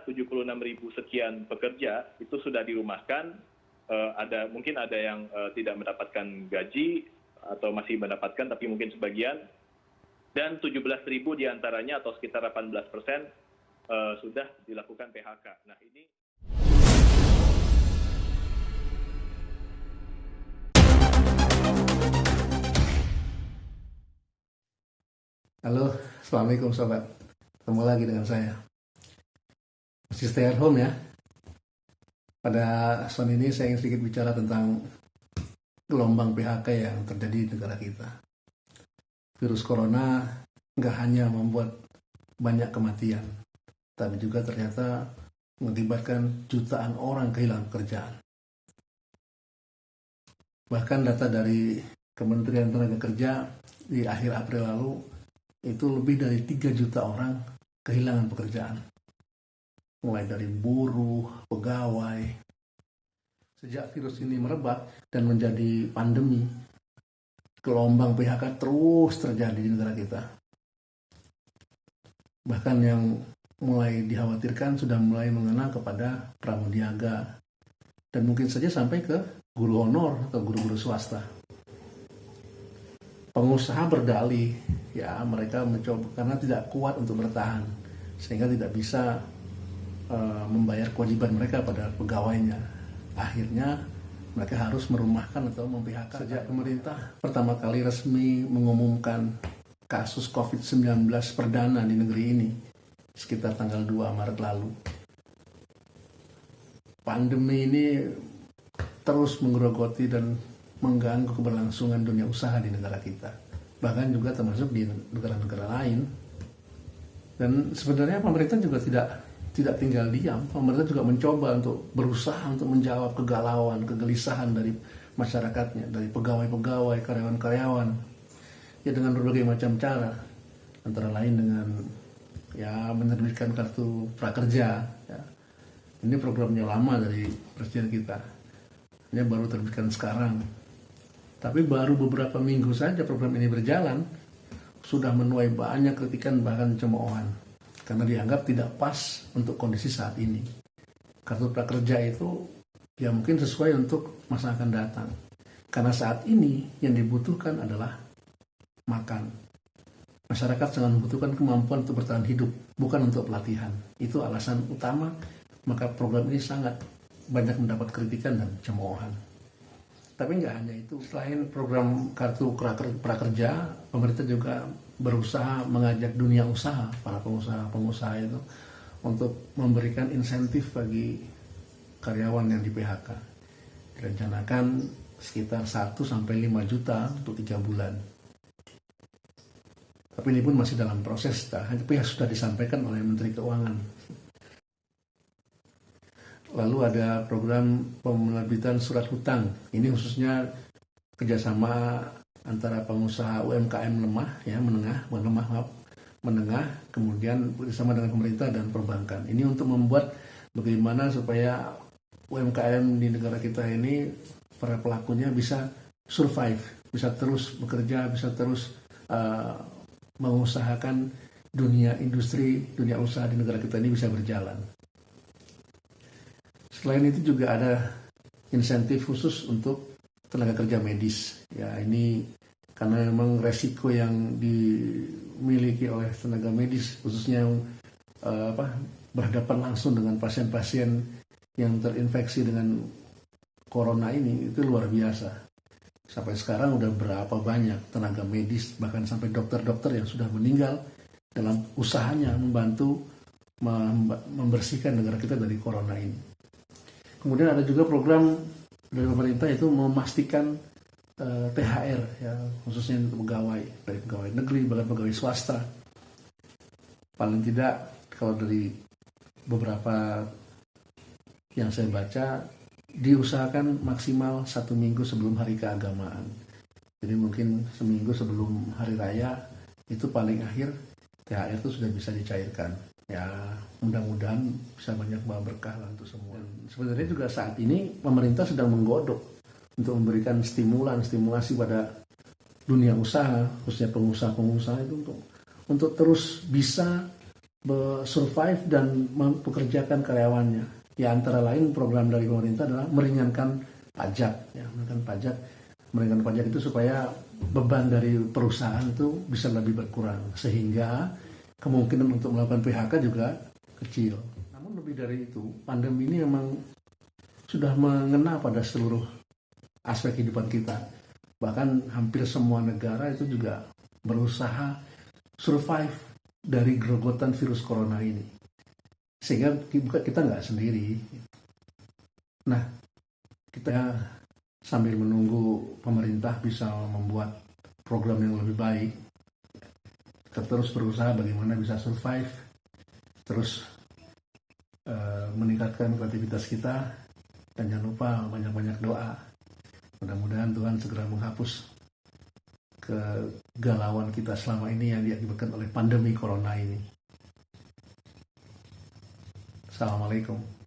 76.000 sekian pekerja itu sudah dirumahkan. Mungkin ada yang tidak mendapatkan gaji atau masih mendapatkan tapi mungkin sebagian. Dan 17.000 diantaranya atau sekitar 18% sudah dilakukan PHK. Nah ini. Halo, Assalamualaikum sobat. Ketemu lagi dengan saya. Masih stay at home ya. Pada soal ini saya ingin sedikit bicara tentang gelombang PHK yang terjadi di negara kita. Virus corona nggak hanya membuat banyak kematian, tapi juga ternyata mengakibatkan jutaan orang kehilangan pekerjaan. Bahkan data dari Kementerian Tenaga Kerja di akhir April lalu itu lebih dari 3 juta orang kehilangan pekerjaan. Mulai dari buruh, pegawai. Sejak virus ini merebak dan menjadi pandemi, gelombang PHK terus terjadi di negara kita. Bahkan yang mulai dikhawatirkan sudah mulai mengenal kepada pramudiaga dan mungkin saja sampai ke guru honor atau guru-guru swasta. Pengusaha berdalih, ya mereka mencoba karena tidak kuat untuk bertahan, sehingga tidak bisa membayar kewajiban mereka pada pegawainya. Akhirnya mereka harus merumahkan atau mem-PHK. Sejak pemerintah pertama kali resmi mengumumkan kasus COVID-19 perdana di negeri ini, sekitar tanggal 2 Maret lalu, pandemi ini terus menggerogoti dan mengganggu keberlangsungan dunia usaha di negara kita, bahkan juga termasuk di negara-negara lain. Dan sebenarnya pemerintah juga tidak tinggal diam. Pemerintah juga mencoba untuk berusaha untuk menjawab kegalauan, kegelisahan dari masyarakatnya, dari pegawai-pegawai, karyawan-karyawan, ya dengan berbagai macam cara, antara lain dengan ya menerbitkan kartu prakerja. Ya. Ini programnya lama dari presiden kita, ini baru terbitkan sekarang. Tapi baru beberapa minggu saja program ini berjalan, sudah menuai banyak kritikan bahkan cemoohan. Karena dianggap tidak pas untuk kondisi saat ini. Kartu prakerja itu ya mungkin sesuai untuk masa akan datang. Karena saat ini yang dibutuhkan adalah makan. Masyarakat sangat membutuhkan kemampuan untuk bertahan hidup, bukan untuk pelatihan. Itu alasan utama, maka program ini sangat banyak mendapat kritikan dan cemoohan. Tapi nggak hanya itu, selain program kartu prakerja, pemerintah juga berusaha mengajak dunia usaha, para pengusaha itu, untuk memberikan insentif bagi karyawan yang di PHK. Direncanakan sekitar 1-5 juta untuk 3 bulan. Tapi ini pun masih dalam proses, tapi sudah disampaikan oleh Menteri Keuangan. Lalu ada program penerbitan surat hutang. Ini khususnya kerjasama antara pengusaha UMKM menengah, kemudian bersama dengan pemerintah dan perbankan. Ini untuk membuat bagaimana supaya UMKM di negara kita ini, para pelakunya bisa survive, bisa terus bekerja, bisa terus mengusahakan dunia industri, dunia usaha di negara kita ini bisa berjalan. Selain itu juga ada insentif khusus untuk tenaga kerja medis. Ya ini karena memang resiko yang dimiliki oleh tenaga medis, khususnya yang berhadapan langsung dengan pasien-pasien yang terinfeksi dengan corona ini, itu luar biasa. Sampai sekarang udah berapa banyak tenaga medis, bahkan sampai dokter-dokter yang sudah meninggal dalam usahanya membantu membersihkan negara kita dari corona ini. Kemudian ada juga program dari pemerintah itu memastikan THR, ya, khususnya untuk pegawai, dari pegawai negeri, bahkan pegawai swasta. Paling tidak kalau dari beberapa yang saya baca, diusahakan maksimal 1 minggu sebelum hari keagamaan. Jadi mungkin seminggu sebelum hari raya, itu paling akhir THR itu sudah bisa dicairkan. Ya mudah-mudahan bisa banyak bawa berkah lah untuk semua. Sebenarnya juga saat ini pemerintah sedang menggodok untuk memberikan stimulasi pada dunia usaha, khususnya pengusaha-pengusaha itu untuk terus bisa survive dan mempekerjakan karyawannya. Ya antara lain program dari pemerintah adalah meringankan pajak, ya, meringankan pajak itu supaya beban dari perusahaan itu bisa lebih berkurang sehingga kemungkinan untuk melakukan PHK juga kecil. Namun lebih dari itu, pandemi ini memang sudah mengena pada seluruh aspek kehidupan kita. Bahkan hampir semua negara itu juga berusaha survive dari gerogotan virus corona ini, sehingga kita nggak sendiri. Nah, kita sambil menunggu pemerintah bisa membuat program yang lebih baik, kita terus berusaha bagaimana bisa survive, terus meningkatkan kreativitas kita, dan jangan lupa banyak-banyak doa. Mudah-mudahan Tuhan segera menghapus kegalauan kita selama ini yang diakibatkan oleh pandemi corona ini. Assalamualaikum.